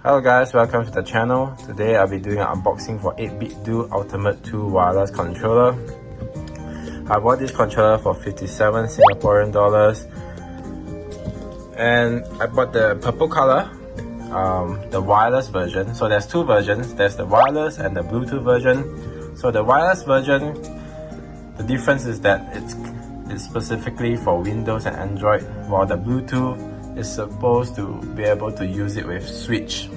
Hello guys, welcome to the channel. Today I'll be doing an unboxing for 8bitdo Ultimate 2 wireless controller. I bought this controller for 57 Singaporean dollars, and I bought the purple color, the wireless version. So there's two versions, there's the wireless and the Bluetooth version. So the wireless version, the difference is that it's specifically for Windows and Android, while the Bluetooth is supposed to be able to use it with Switch.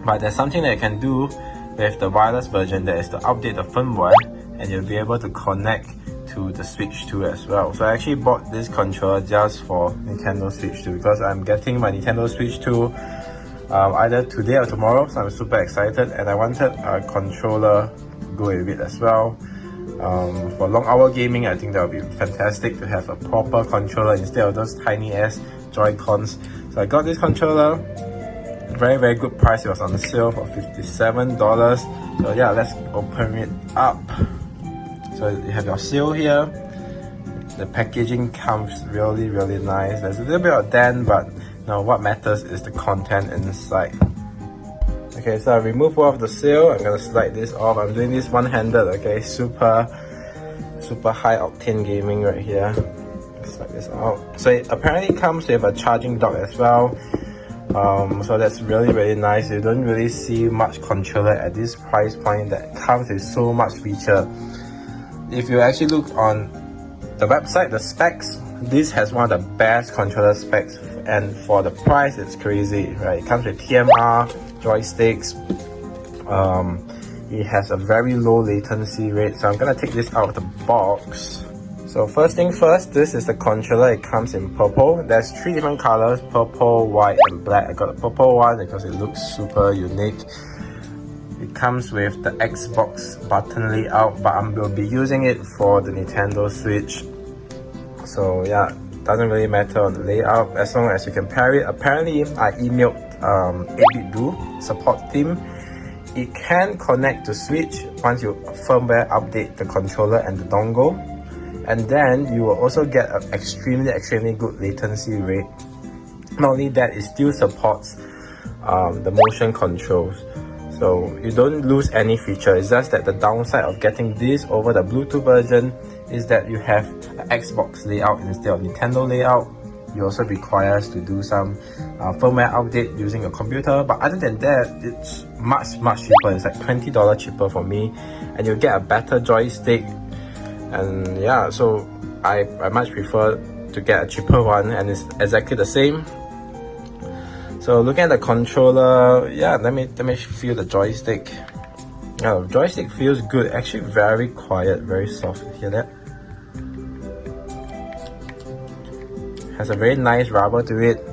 But there's something that you can do with the wireless version, that is to update the firmware, and you'll be able to connect to the Switch 2 as well. So I actually bought this controller just for Nintendo Switch 2 because I'm getting my Nintendo Switch 2 either today or tomorrow, so I'm super excited, and I wanted a controller to go with it as well. For long hour gaming, I think that would be fantastic to have a proper controller instead of those tiny ass Joy-Cons. So I got this controller, very good price. It was on sale for $57. So yeah, let's open it up. So you have your seal here. The packaging comes really nice. There's a little bit of dent, but now what matters is the content inside. Okay, so I remove all of the seal. I'm gonna slide this off. I'm doing this one-handed, okay? Super high octane gaming right here. Slide this out. So it apparently comes with a charging dock as well. So that's really nice. You don't really see much controller at this price point that comes with so much feature. If you actually look on the website, the specs, this has one of the best controller specs, and for the price it's crazy, right? It comes with TMR joysticks. It has a very low latency rate. So I'm gonna take this out of the box. So first thing first, this is the controller. It comes in purple. There's three different colors: purple, white, and black. I got the purple one because it looks super unique. It comes with the Xbox button layout, but I will be using it for the Nintendo Switch. So yeah, doesn't really matter on the layout as long as you can pair it. Apparently, I emailed 8bitdo support team. It can connect to Switch once you firmware update the controller and the dongle. And then you will also get an extremely good latency rate. Not only that, it still supports the motion controls, so you don't lose any feature. It's just that the downside of getting this over the Bluetooth version is that you have an Xbox layout instead of Nintendo layout. You also requires to do some firmware update using a computer, but other than that, it's much cheaper. It's like $20 cheaper for me, and you get a better joystick. And yeah, so I much prefer to get a cheaper one, and it's exactly the same. So looking at the controller, yeah, let me feel the joystick. The joystick feels good, actually very quiet, very soft. Hear that? Has a very nice rubber to it.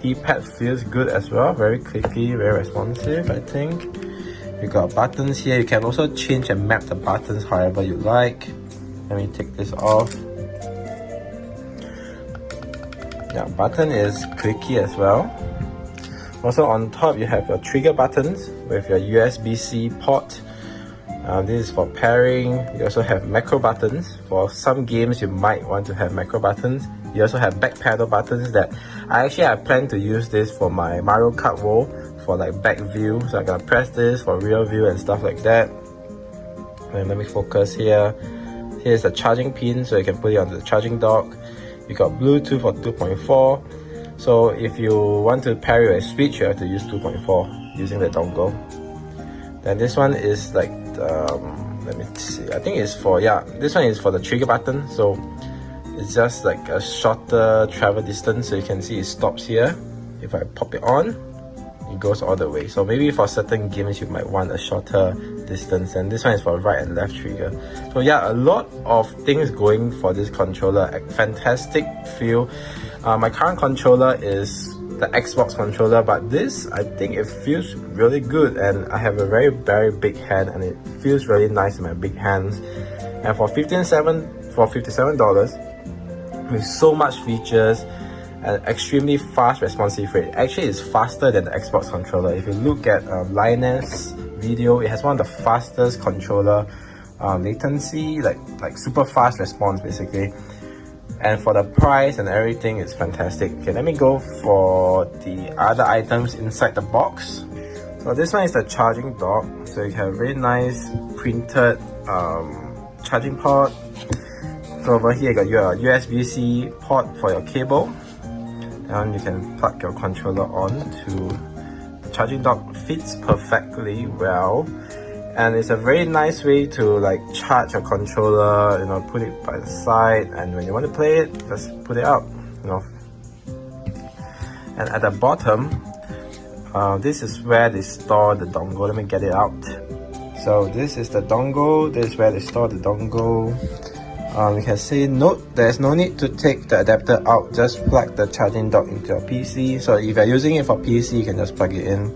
D-pad feels good as well, very clicky, very responsive, I think. You got buttons here. You can also change and map the buttons however you like. Let me take this off. Yeah, button is clicky as well. Also on top you have your trigger buttons with your USB-C port. This is for pairing. You also have macro buttons. For some games you might want to have macro buttons. You also have back pedal buttons that I plan to use this for my Mario Kart World, for like back view. So I'm gonna press this for rear view and stuff like that. And let me focus here. Here's a charging pin, so you can put it on the charging dock. You got Bluetooth for 2.4. So if you want to pair it with a Switch, you have to use 2.4 using the dongle. Then this one is like, let me see. I think it's for, yeah, this one is for the trigger button. So it's just like a shorter travel distance. So you can see it stops here. If I pop it on, it goes all the way. So maybe for certain games you might want a shorter distance, and this one is for right and left trigger. So yeah, a lot of things going for this controller. A fantastic feel. My current controller is the Xbox controller, but this, I think it feels really good, and I have a very big hand, and it feels really nice in my big hands. And for $57 with so much features and extremely fast responsive rate. Actually, it's faster than the Xbox controller. If you look at Linus video, it has one of the fastest controller latency, like super fast response basically. and for the price and everything, it's fantastic. Okay, let me go for the other items inside the box. So this one is the charging dock. So you have a very nice printed charging port. So over here you got your USB-C port for your cable, and you can plug your controller on to the charging dock. Fits perfectly well, and it's a very nice way to like charge your controller, you know, put it by the side, and when you want to play it, just put it out, you know. And at the bottom, this is where they store the dongle. Let me get it out. So this is the dongle. This is where they store the dongle. You can see, note, there's no need to take the adapter out. Just plug the charging dock into your PC. So if you're using it for PC, you can just plug it in.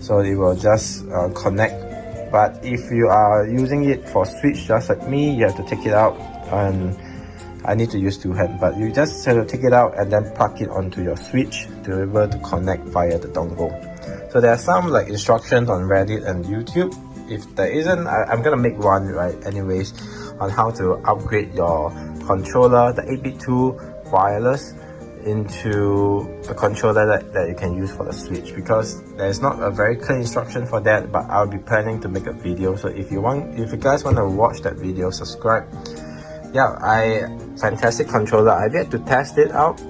So it will just connect. But if you are using it for Switch, just like me, you have to take it out. And I need to use two hands, but you just have to take it out and then plug it onto your Switch to be able to connect via the dongle. So there are some like instructions on Reddit and YouTube. If there isn't, I'm gonna make one, right, anyways, on how to upgrade your controller, the 8bitdo wireless, into a controller that you can use for the Switch, because there's not a very clear instruction for that, but I'll be planning to make a video. So if you guys want to watch that video, subscribe. Yeah, fantastic controller. I've yet to test it out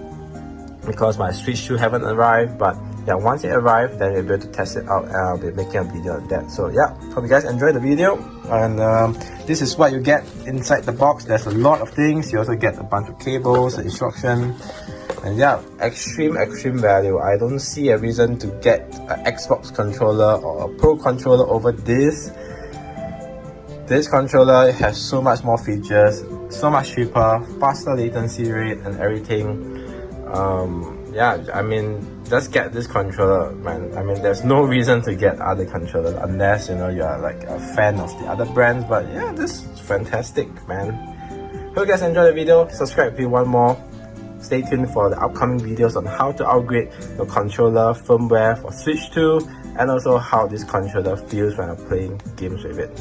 because my Switch 2 haven't arrived, but yeah, once it arrives, then you'll be able to test it out, and I'll be making a video on that. So yeah, hope you guys enjoyed the video, and this is what you get inside the box. There's a lot of things. You also get a bunch of cables, instruction, and yeah, extreme value. I don't see a reason to get an Xbox controller or a Pro controller over this. This controller has so much more features, so much cheaper, faster latency rate and everything. Yeah, I mean, just get this controller, man. I mean, there's no reason to get other controllers unless, you know, you are like a fan of the other brands. But yeah, this is fantastic, man. Hope you guys enjoyed the video. Subscribe if you want more. Stay tuned for the upcoming videos on how to upgrade your controller firmware for Switch 2, and also how this controller feels when I'm playing games with it.